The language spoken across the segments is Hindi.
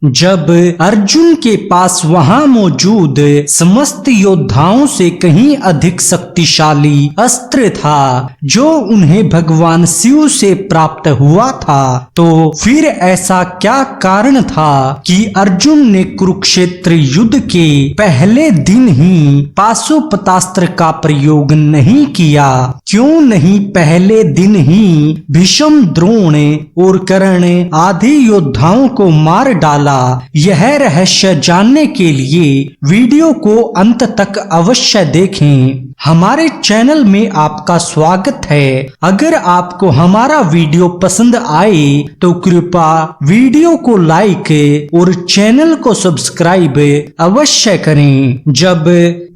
जब अर्जुन के पास वहां मौजूद समस्त योद्धाओं से कहीं अधिक शक्तिशाली अस्त्र था जो उन्हें भगवान शिव से प्राप्त हुआ था, तो फिर ऐसा क्या कारण था कि अर्जुन ने कुरुक्षेत्र युद्ध के पहले दिन ही पाशुपतास्त्र का प्रयोग नहीं किया? क्यों नहीं पहले दिन ही भीष्म, द्रोण और कर्ण आदि योद्धाओं को मार डाला? यह रहस्य जानने के लिए वीडियो को अंत तक अवश्य देखें। हमारे चैनल में आपका स्वागत है। अगर आपको हमारा वीडियो पसंद आए तो कृपया वीडियो को लाइक और चैनल को सब्सक्राइब अवश्य करें। जब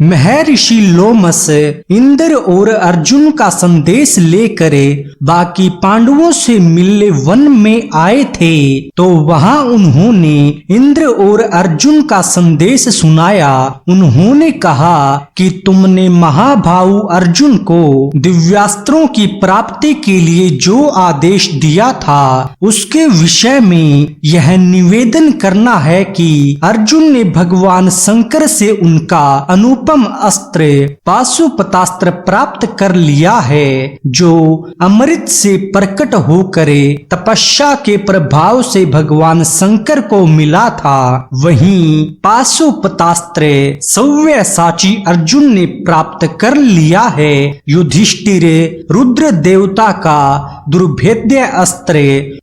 महर्षि लोमस इंद्र और अर्जुन का संदेश लेकर बाकी पांडवों से मिलने वन में आए थे तो वहां उन्होंने इंद्र और अर्जुन का संदेश सुनाया। उन्होंने कहा कि तुमने महाभाऊ अर्जुन को दिव्यास्त्रों की प्राप्ति के लिए जो आदेश दिया था उसके विषय में यह निवेदन करना है कि अर्जुन ने भगवान शंकर से उनका अनुपम अस्त्र पाशुपतास्त्र प्राप्त कर लिया है जो अमृत से प्रकट होकर तपस्या के प्रभाव से भगवान शंकर को मिला था। वहीं पाशुपतास्त्र सव्यसाची अर्जुन ने प्राप्त कर लिया है। युधिष्ठिर रुद्र देवता का दुर्भेद्य अस्त्र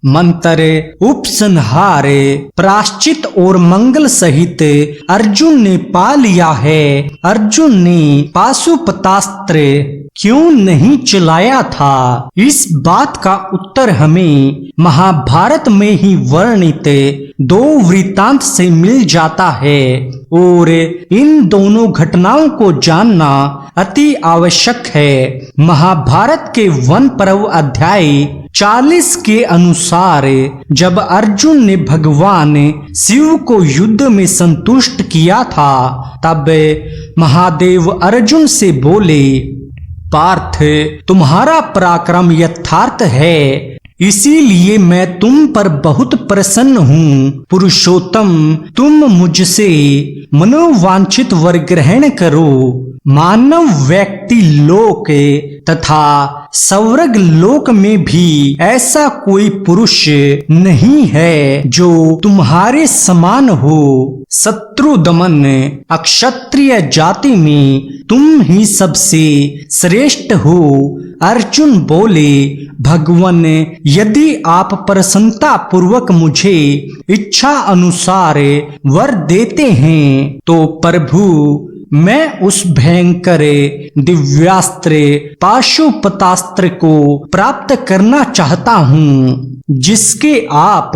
मंत्र, उपसंहार, प्राश्चित और मंगल सहित अर्जुन ने पा लिया है। अर्जुन ने पाशुपतास्त्र क्यों नहीं चलाया था? इस बात का उत्तर हमें महाभारत में ही वर्णित दो वृत्तांत से मिल जाता है और इन दोनों घटनाओं को जानना अति आवश्यक है। महाभारत के वन पर्व अध्याय 40 के अनुसार जब अर्जुन ने भगवान शिव को युद्ध में संतुष्ट किया था तब महादेव अर्जुन से बोले, पार्थ, तुम्हारा पराक्रम यथार्थ है, इसीलिए मैं तुम पर बहुत प्रसन्न हूँ। पुरुषोत्तम, तुम मुझसे मनोवांछित वर ग्रहण करो। मानव व्यक्ति लोक तथा स्वर्ग लोक में भी ऐसा कोई पुरुष नहीं है जो तुम्हारे समान हो। शत्रु दमन, अक्षत्रिय जाति में तुम ही सबसे श्रेष्ठ हो। अर्जुन बोले, भगवान, यदि आप प्रसन्नता पूर्वक मुझे इच्छा अनुसार वर देते हैं तो प्रभु मैं उस भयंकर दिव्यास्त्र पाशुपतास्त्र को प्राप्त करना चाहता हूँ जिसके आप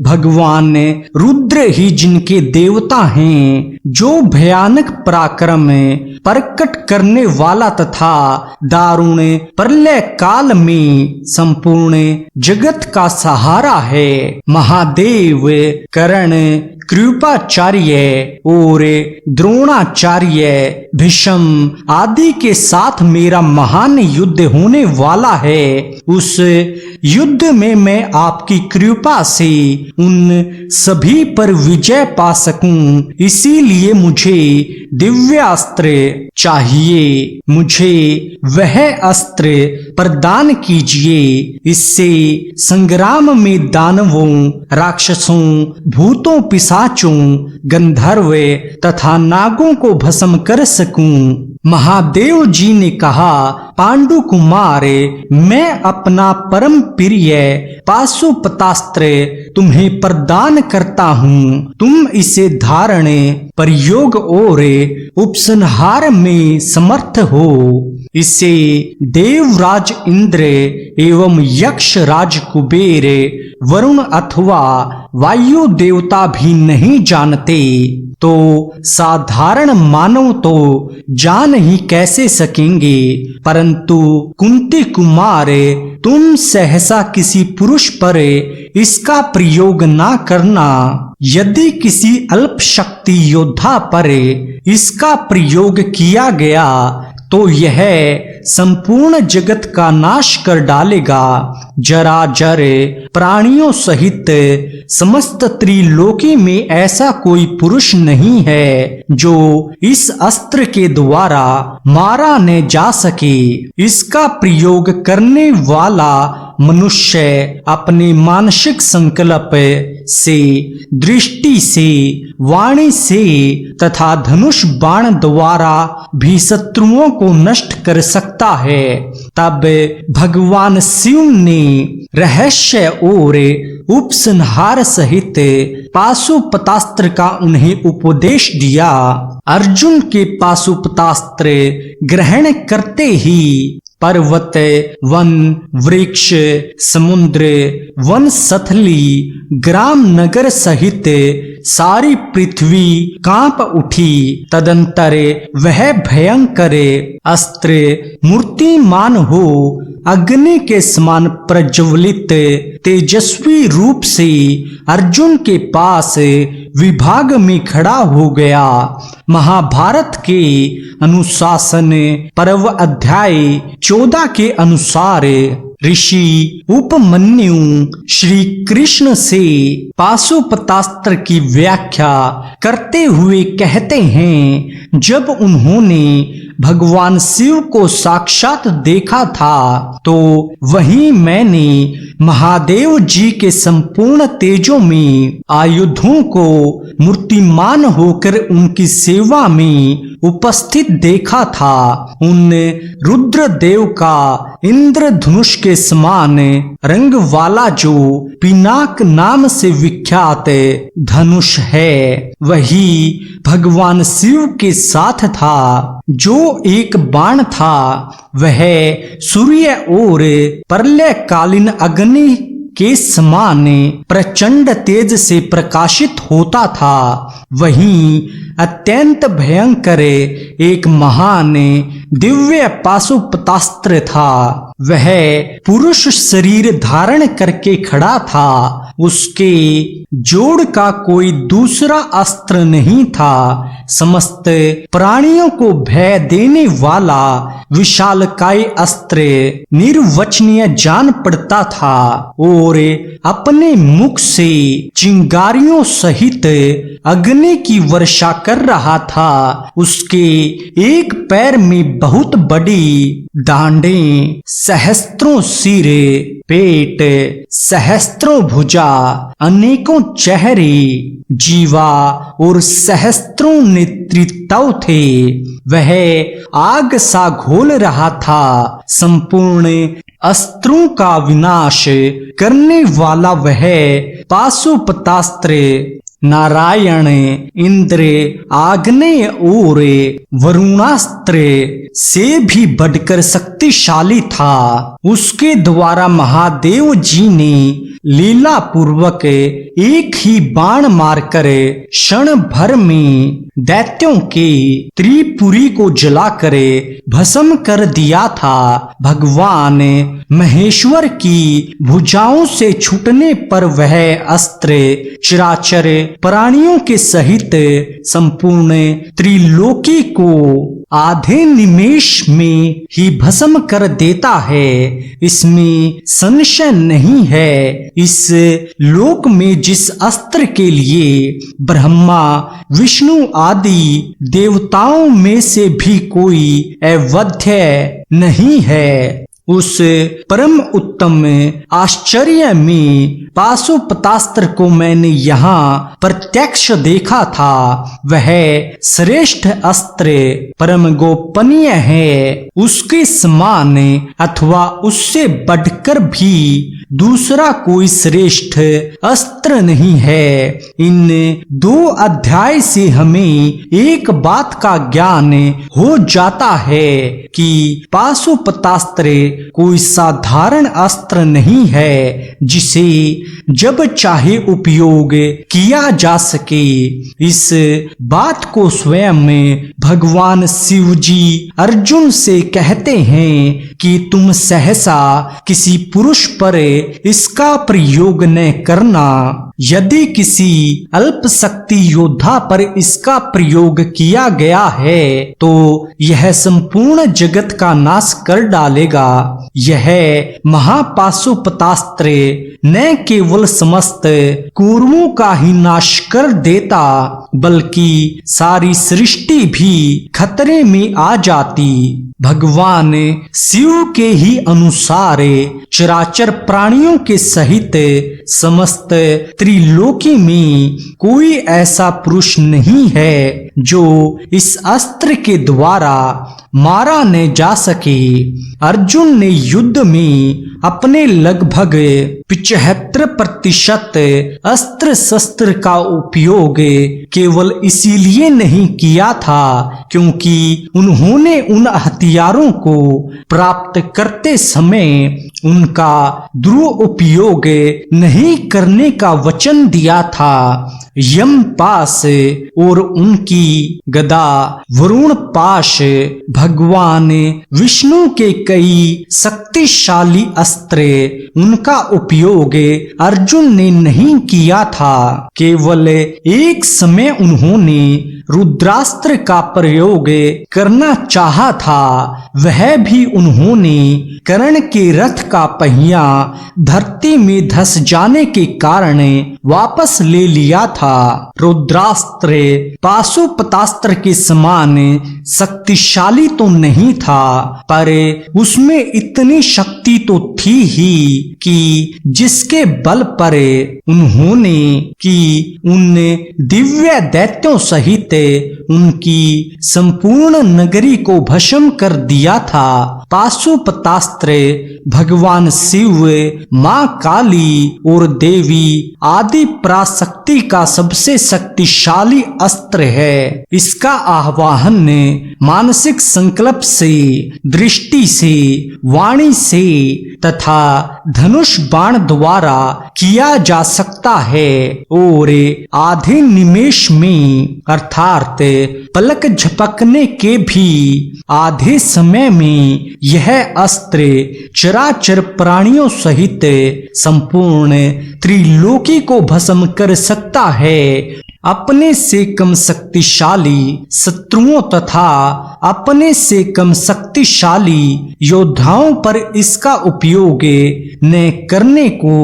भगवान रुद्र ही जिनके देवता हैं, जो भयानक पराक्रम प्रकट करने वाला तथा दारुण प्रलय काल में संपूर्ण जगत का सहारा है। महादेव, कर्ण, कृपाचार्य और द्रोणाचार्य, भीष्म आदि के साथ मेरा महान युद्ध होने वाला है। उस युद्ध में मैं आपकी कृपा से उन सभी पर विजय पा सकूं, इसीलिए मुझे दिव्यास्त्र चाहिए। मुझे वह अस्त्र प्रदान कीजिए, इससे संग्राम में दानवों, राक्षसों, भूतों, पिशाचों, गंधर्व तथा नागों को भस्म कर सकूं। महादेव जी ने कहा, पांडु कुमार, मैं अपना परम प्रिय पाशुपतास्त्र तुम्हें प्रदान करता हूँ। तुम इसे धारण, प्रयोग और उपसंहार में समर्थ हो। इसे देवराज इंद्र एवं यक्ष राज कुबेर, वरुण अथवा वायु देवता भी नहीं जानते, तो साधारण मानव तो जान ही कैसे सकेंगे। परंतु कुंती कुमार, तुम सहसा किसी पुरुष पर इसका प्रयोग ना करना। यदि किसी अल्प शक्ति योद्धा पर इसका प्रयोग किया गया तो यह संपूर्ण जगत का नाश कर डालेगा। जराजर प्राणियों सहित समस्त त्रिलोकी में ऐसा कोई पुरुष नहीं है जो इस अस्त्र के द्वारा मारा न जा सके। इसका प्रयोग करने वाला मनुष्य अपने मानसिक संकल्प से, दृष्टि से, वाणी से तथा धनुष बाण द्वारा भी शत्रुओं को नष्ट कर सकता है। तब भगवान शिव ने रहस्य और उपसंहार सहित पाशुपतास्त्र का उन्हें उपदेश दिया। अर्जुन के पाशुपतास्त्र ग्रहण करते ही पर्वत, वन, वृक्ष, समुद्र, वन स्थली, ग्राम नगर सहित सारी पृथ्वी कांप उठी। तदंतर वह भयंकर अस्त्र मूर्तिमान हो अग्नि के समान प्रज्वलित तेजस्वी रूप से अर्जुन के पास विभाग में खड़ा हो गया। महाभारत के अनुशासन पर्व अध्याय 14 के अनुसार ऋषि उपमन्यु श्री कृष्ण से पाशुपतास्त्र की व्याख्या करते हुए कहते हैं, जब उन्होंने भगवान शिव को साक्षात देखा था तो वहीं मैंने महादेव जी के संपूर्ण तेजों में आयुधों को मूर्तिमान होकर उनकी सेवा में उपस्थित देखा था। उन रुद्रदेव का इंद्रधनुष के समान रंग वाला जो पिनाक नाम से विख्यात धनुष है, वही भगवान शिव के साथ था। जो एक बाण था वह सूर्य और प्रलयकालीन अग्नि के समान प्रचंड तेज से प्रकाशित होता था। वहीं अत्यंत भयंकर एक महान दिव्य पाशुपतास्त्र था। वह पुरुष शरीर धारण करके खड़ा था। उसके जोड़ का कोई दूसरा अस्त्र नहीं था। समस्त प्राणियों को भय देने वाला विशालकाय अस्त्र निर्वचनीय जान पड़ता था और अपने मुख से चिंगारियों सहित अग्नि की वर्षा कर रहा था। उसके एक पैर में बहुत बड़ी डांडें, सहस्त्रों सिर, पेट, सहस्त्रों भुजा, अनेकों चेहरे, जीवा और सहस्त्रों नेतृत्व थे। वह आग सा घोल रहा था। संपूर्ण अस्त्रों का विनाश करने वाला वह पाशुपतास्त्र नारायण, इंद्र, आग्नेय और वरुणास्त्र से भी बढ़कर शक्तिशाली था। उसके द्वारा महादेव जी ने लीला पूर्वक एक ही बाण मारकर क्षण भर में दैत्यों के त्रिपुरी को जलाकर भस्म कर दिया था। भगवान महेश्वर की भुजाओं से छूटने पर वह अस्त्र चराचर प्राणियों के सहित संपूर्ण त्रिलोकी को आधे निमेष में ही भस्म कर देता है। इसमें संशय नहीं है। इस लोक में जिस अस्त्र के लिए ब्रह्मा, विष्णु आदि देवताओं में से भी कोई अवध्य नहीं है, उस परम उत्तम आश्चर्य में पाशुपतास्त्र को मैंने यहाँ प्रत्यक्ष देखा था। वह श्रेष्ठ अस्त्र परम गोपनीय है। उसके समान अथवा उससे बढ़कर भी दूसरा कोई श्रेष्ठ अस्त्र नहीं है। इन 2 अध्याय से हमें एक बात का ज्ञान हो जाता है कि पाशुपतास्त्र कोई साधारण अस्त्र नहीं है जिसे जब चाहे उपयोग किया जा सके। इस बात को स्वयं भगवान शिव जी अर्जुन से कहते हैं कि तुम सहसा किसी पुरुष पर इसका प्रयोग न करना। यदि किसी अल्प शक्ति योद्धा पर इसका प्रयोग किया गया है तो यह संपूर्ण जगत का नाश कर डालेगा। यह महापाशुपतास्त्र न केवल समस्त कौरवों का ही नाश कर देता बल्कि सारी सृष्टि भी खतरे में आ जाती। भगवान शिव के ही अनुसार चराचर प्राणियों के सहित समस्त त्रिलोकी में कोई ऐसा पुरुष नहीं है जो इस अस्त्र के द्वारा मारा न जा सके। अर्जुन ने युद्ध में अपने लगभग 75% अस्त्र शस्त्र का उपयोग केवल इसीलिए नहीं किया था क्योंकि उन्होंने उन हथियारों को प्राप्त करते समय उनका दुरुपयोग नहीं करने का वचन दिया था। यमपाश और उनकी गदा वरुण पाश भगवान विष्णु के कई शक्तिशाली अस्त्र उनका उपयोग अर्जुन ने नहीं किया था। केवल एक समय उन्होंने रुद्रास्त्र का प्रयोग करना चाहा था, वह भी उन्होंने कर्ण के रथ का पहिया धरती में धस जाने के कारण वापस ले लिया था। रुद्रास्त्र पाशुपतास्त्र के समान शक्तिशाली तो नहीं था पर उसमें इतनी शक्ति तो थी ही कि जिसके बल पर उन्होंने कि उन दिव्य दैत्यों सहित उनकी संपूर्ण नगरी को भस्म कर दिया था। पाशुपतास्त्र भगवान शिव, मां काली और देवी आदि पराशक्ति का सबसे शक्तिशाली अस्त्र है। इसका आह्वान मानसिक संकल्प से, दृष्टि से, वाणी से तथा धनुष बाण द्वारा किया जा सकता है और आधे निमेष में अर्थात पलक झपकने के भी आधे समय में यह अस्त्र चराचर प्राणियों सहित संपूर्ण त्रिलोकी को भस्म कर सकता है। अपने से कम शक्तिशाली शत्रुओं तथा अपने से कम शक्तिशाली योद्धाओं पर इसका उपयोग न करने को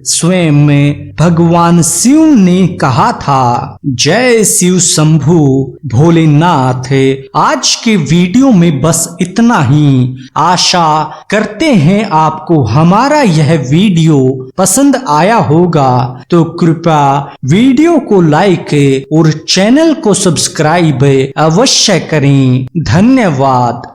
स्वयं भगवान शिव ने कहा था। जय शिव शंभु भोलेनाथ। आज के वीडियो में बस इतना ही। आशा करते हैं आपको हमारा यह वीडियो पसंद आया होगा, तो कृपया वीडियो को लाइक और चैनल को सब्सक्राइब अवश्य करें। धन्यवाद।